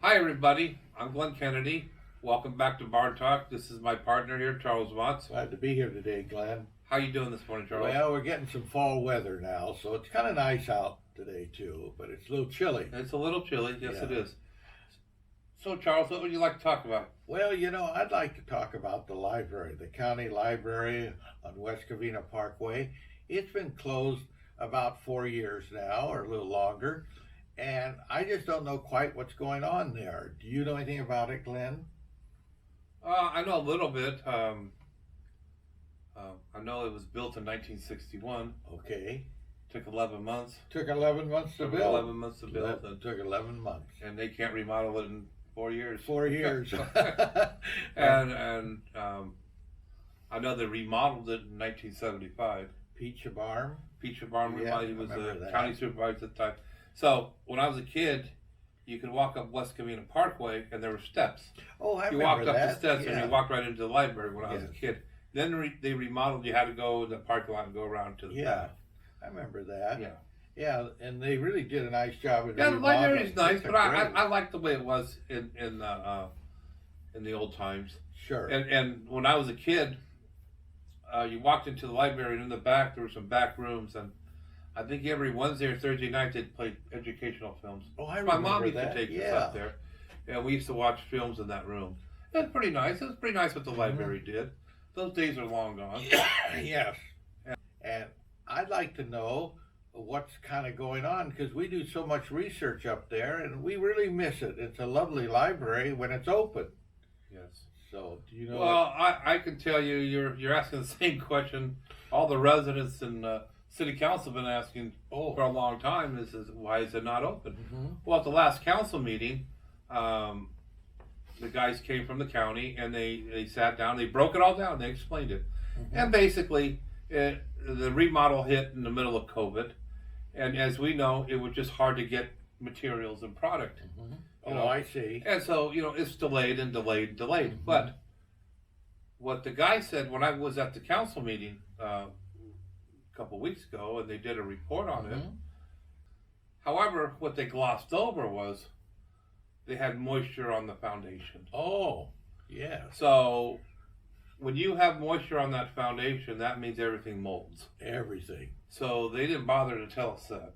Hi everybody, I'm Glenn Kennedy. Welcome back to Bar Talk. This is my partner here, Charles Watts. Glad to be here today, Glenn. How you doing this morning, Charles? Well, we're getting some fall weather now, so it's kind of nice out today too, but it's a little chilly. It's a little chilly, yes Yeah. it is. So Charles, what would you like to talk about? Well, I'd like to talk about the library, the county library on West Covina Parkway. It's been closed about 4 years now, or a little longer, and I just don't know quite what's going on there. Do you know anything about it, Glenn? I know a little bit. I know it was built in 1961. Okay. Took 11 months. Took 11 months to Took build. 11 months to build. It took 11 months. And they can't remodel it in 4 years. 4 years. and I know they remodeled it in 1975. Peach Barn. Peach Barn, Yeah, he was I remember the that. county supervisor at the time. So when I was a kid, you could walk up West Covina Parkway and there were steps. Oh, I You remember walked up that. the steps Yeah. and you walked right into the library when I was a Yes. kid. Then they remodeled. You had to go in the parking lot and go around to the Yeah, back. I remember that. Yeah. Yeah, and they really did a nice job. Yeah, the library is nice, It's but I great. like the way it was in the old times. Sure. And when I was a kid, you walked into the library and in the back there were some back rooms, and I think every Wednesday or Thursday night they'd play educational films. Oh, I My remember mom used that. to take us Yeah. up there, and we used to watch films in that room. It was pretty nice. It was pretty nice what the library did. Those days are long gone. Yes. And I'd like to know what's kind of going on because we do so much research up there and we really miss it. It's a lovely library when it's open. Yes. So, do you know? Well, I can tell you, you're asking the same question all the residents and city council have been asking for a long time. Is why is it not open? Mhm. Well, at the last council meeting, the guys came from the county and they sat down. They broke it all down. They explained it, and basically, the remodel hit in the middle of COVID, and as we know, it was just hard to get materials and product. Oh, know. I see. And so, it's delayed and delayed and delayed. But what the guy said when I was at the council meeting a couple of weeks ago, and they did a report on it. However, what they glossed over was they had moisture on the foundation. Oh, yeah. So when you have moisture on that foundation, that means everything molds. Everything. So they didn't bother to tell us that.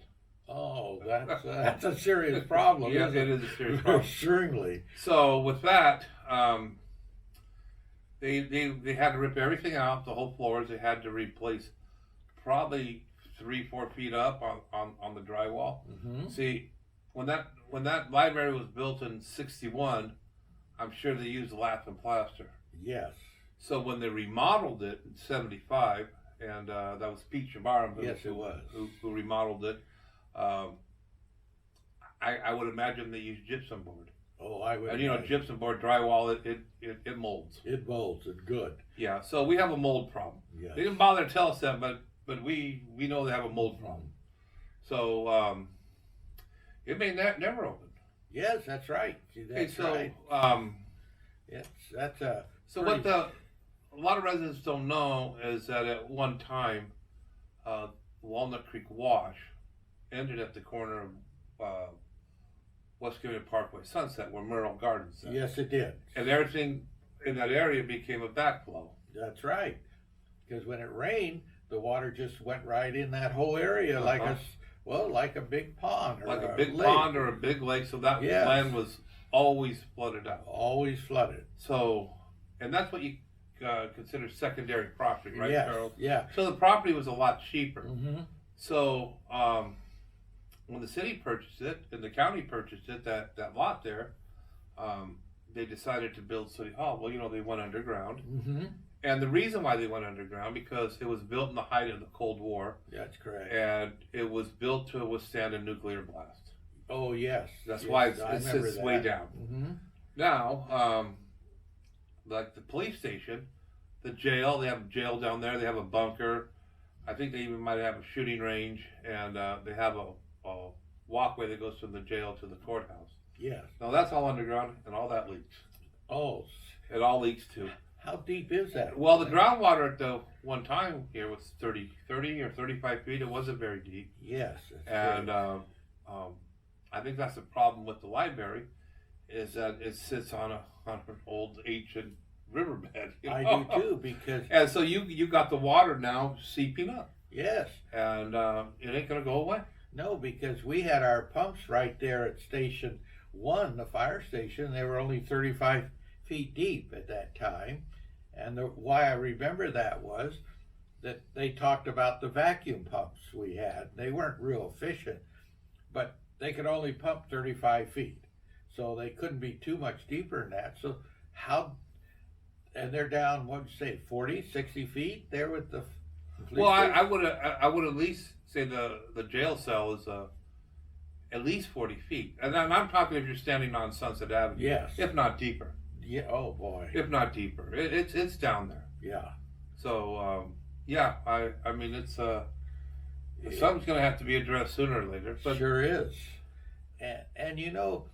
Oh, that's a serious problem. Yeah, isn't it is a serious problem. Certainly. So with that, they had to rip everything out, the whole floors. They had to replace probably 3-4 feet up on the drywall. See, when that library was built in '61, I'm sure they used lath and plaster. Yes. So when they remodeled it in '75, and that was Pete Shabaram who remodeled it. I would imagine they used gypsum board. Oh, I would. And gypsum board drywall, it molds. It molds. It's good. Yeah, so we have a mold problem. Yes. They didn't bother to tell us that, but we know they have a mold problem. So it may never open. Yes, that's right. See, that's right. Yes, that's a. So what a lot of residents don't know is that at one time, Walnut Creek Wash ended at the corner of West Covina Parkway Sunset, where Merle Gardens is. Yes, it did. And everything in that area became a backflow. That's right. Because when it rained, the water just went right in that whole area like a big pond or like a big lake. pond or a big lake. So that land was always flooded out. Always flooded. So, and that's what you consider secondary property, right, Yes, Charles? yeah. So the property was a lot cheaper. So when the city purchased it and the county purchased it, that lot there, they decided to build City Hall. Well, they went underground. And the reason why they went underground, because it was built in the height of the Cold War. That's correct. And it was built to withstand a nuclear blast. Oh, yes. That's yes, why I it remember sits that. way down. Now, like the police station, the jail, they have a jail down there. They have a bunker. I think they even might have a shooting range. And they have a walkway that goes from the jail to the courthouse. Yes. Now, that's all underground, and all that leaks. Oh. It all leaks too. How deep is that? Well, the groundwater at the one time here was 30 or 35 feet. It wasn't very deep. Yes. And I think that's the problem with the library is that it sits on an old ancient riverbed. You I know? do too, because And so you got the water now seeping up, yes, and it ain't gonna go away. no, because we had our pumps right there at Station 1, the fire station. They were only 35 feet deep at that time. And why I remember that was that they talked about the vacuum pumps we had. They weren't real efficient, but they could only pump 35 feet. So they couldn't be too much deeper than that. So how, and they're down, what'd you say, 40, 60 feet there with the police Well, station? I would at least say the jail cell is at least 40 feet, and I'm talking if you're standing on Sunset Avenue. Yes. If not deeper. Yeah, oh boy. If not deeper, it's down there. Yeah. So yeah, I mean it's something's gonna have to be addressed sooner or later. But Sure is. And you know,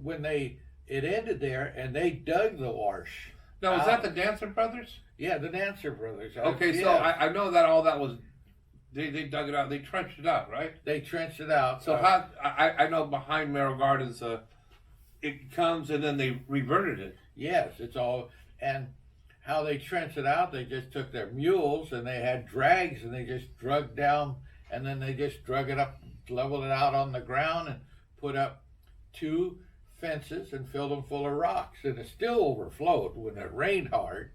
when it ended there and they dug the wash. now is that out. the Dancer Brothers? Yeah, the Dancer Brothers. Okay, so yeah. I know that all that was they dug it out, they trenched it out, right? They trenched it out. So how I know behind Merrill Gardens it comes and then they reverted it. Yes, it's all, and how they trenched it out, they just took their mules and they had drags and they just drug down, and then they just drug it up, leveled it out on the ground and put up 2 fences and filled them full of rocks, and it still overflowed when it rained hard.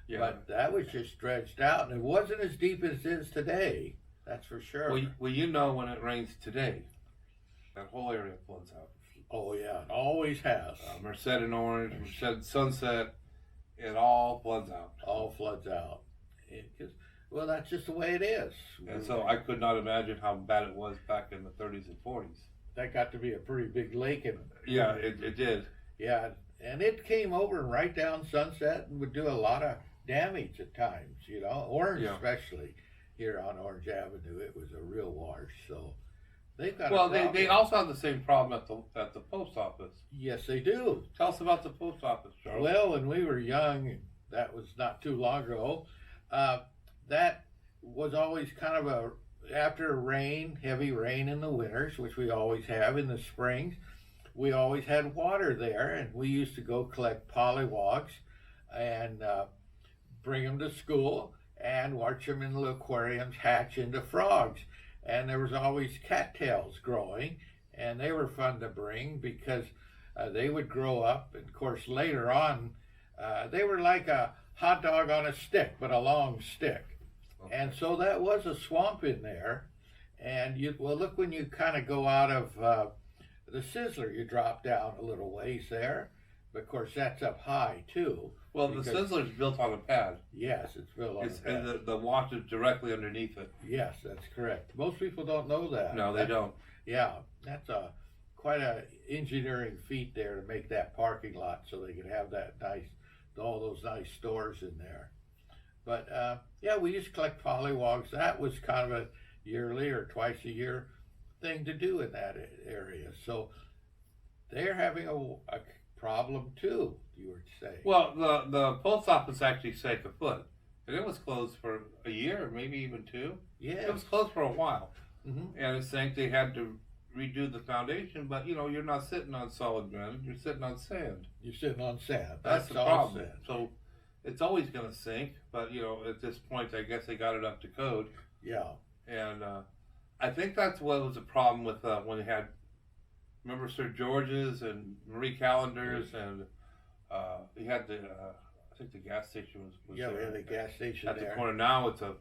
Yeah. But that was just dredged out, and it wasn't as deep as it is today. That's for sure. Well, you know when it rains today, that whole area floods out. Oh yeah, it always has. Merced and Orange, Merced and Sunset, it all floods out. All floods out. Well, that's just the way it is. And so I could not imagine how bad it was back in the 30s and 40s. That got to be a pretty big lake, and Yeah, it did. yeah, and it came over and right down Sunset and would do a lot of damage at times. You know, Orange Yeah. especially here on Orange Avenue, it was a real wash. So they've got. Well, a problem. they also have the same problem at the post office. Yes, they do. Tell us about the post office, Charles. Well, when we were young, that was not too long ago. That was always kind of after rain, heavy rain in the winters, which we always have in the springs. We always had water there, and we used to go collect pollywogs and bring them to school and watch them in the aquariums hatch into frogs. And there was always cattails growing, and they were fun to bring because they would grow up. And of course, later on, they were like a hot dog on a stick, but a long stick. Okay. And so that was a swamp in there. And look, when you kind of go out of the Sizzler, you drop down a little ways there. But of course, that's up high too. Well, the Sizzler's built on a pad. Yes, it's built on a pad. And the wash is directly underneath it. Yes, that's correct. Most people don't know that. No, they don't. Yeah, that's quite a engineering feat there to make that parking lot so they could have that all those nice stores in there. But yeah, we used to collect pollywogs. That was kind of a yearly or twice a year thing to do in that area. So they're having a problem too, you were saying. Well, the post office actually sank a foot, and it was closed for a year, maybe even 2. Yeah. It was closed for a while, Mm-hmm. and it sank. They had to redo the foundation, but you know you're not sitting on solid ground; you're sitting on sand. You're sitting on sand. That's the all problem. sand. So it's always going to sink. But you know, at this point, I guess they got it up to code, Yeah. and I think that's what was the problem with when they had. Remember Sir George's and Marie Callender's, and he had I think the gas station was Yeah, we there. had a gas station At there. the corner now, it's a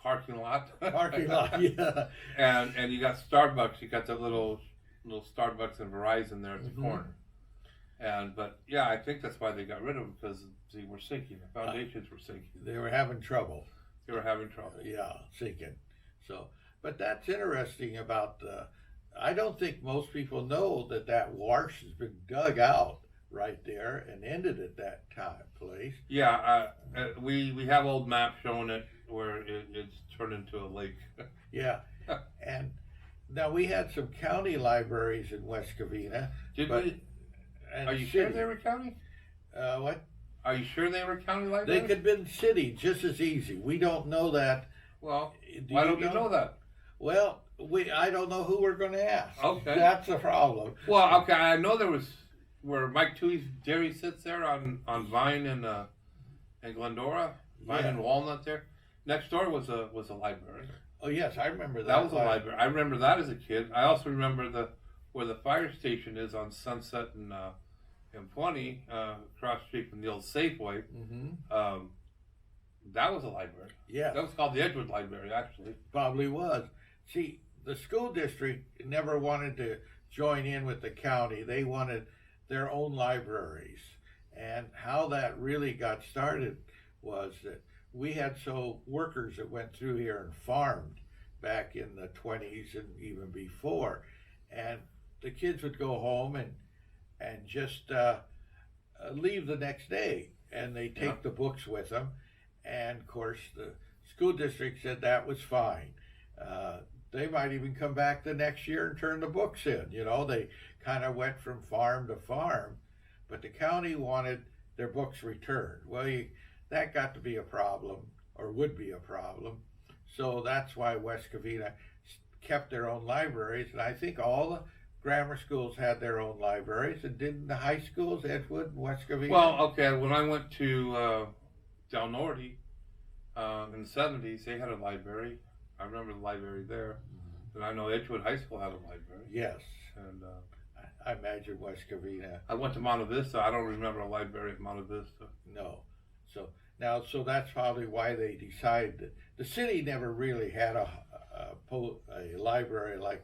parking lot. Parking lot, yeah. And you got Starbucks. You got the little Starbucks and Verizon there at the Mhm. corner. But yeah, I think that's why they got rid of them because they were sinking. The foundations were sinking. They were having trouble. They were having trouble. Yeah, sinking. So, but that's interesting about I don't think most people know that wash has been dug out right there and ended at that place. Yeah, we have old maps showing it where it's turned into a lake. Yeah, and now we had some county libraries in West Covina. Did but- we? And Are you city. sure they were county? What? Are you sure they were county They libraries? could have been city just as easy. We don't know that. Well, Do why don't you know that? Well, I don't know who we're going to ask. Okay. That's the problem. Well, okay, I know there was where Mike Toohey's dairy sits there on Vine and Glendora, Vine Yeah. and Walnut there. Next door was a library. Oh yes, I remember that. That was a library. I remember that as a kid. I also remember where the fire station is on Sunset and 20 across the street from the old Safeway. Mm-hmm. That was a library. Yeah, That was called the Edgewood Library, actually. probably was. See, the school district never wanted to join in with the county. They wanted their own libraries. And how that really got started was that we had workers that went through here and farmed back in the 20s and even before. And the kids would go home and just leave the next day, and they take the books with them. And of course, the school district said that was fine. They might even come back the next year and turn the books in. You know, they kind of went from farm to farm, but the county wanted their books returned. Well, that got to be a problem, or would be a problem. So that's why West Covina kept their own libraries, and I think all the grammar schools had their own libraries, and didn't the high schools, Edgewood and West Covina? Well, okay, when I went to Del Norte in the 70s, they had a library. I remember the library there. And I know Edgewood High School had a library. Yes. And I imagine West Covina. I went to Monte Vista. I don't remember a library at Monte Vista. No. So that's probably why they decided that the city never really had a library like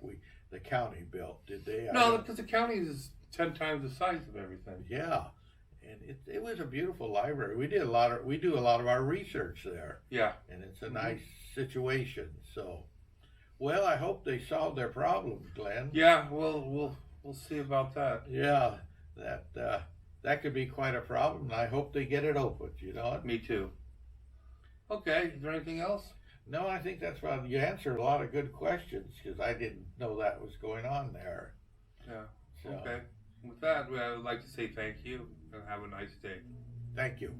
the county built, did they? No, because the county is 10 times the size of everything. Yeah, and it was a beautiful library. We do a lot of our research there. Yeah, and it's a nice situation. So, well, I hope they solve their problems, Glenn. Yeah, we'll see about that. Yeah, that could be quite a problem. I hope they get it opened. You know. Me too. Okay, is there anything else? No, I think that's about. You answered a lot of good questions because I didn't know that was going on there. Yeah. So, Okay. With that, I would like to say thank you and have a nice day. thank you.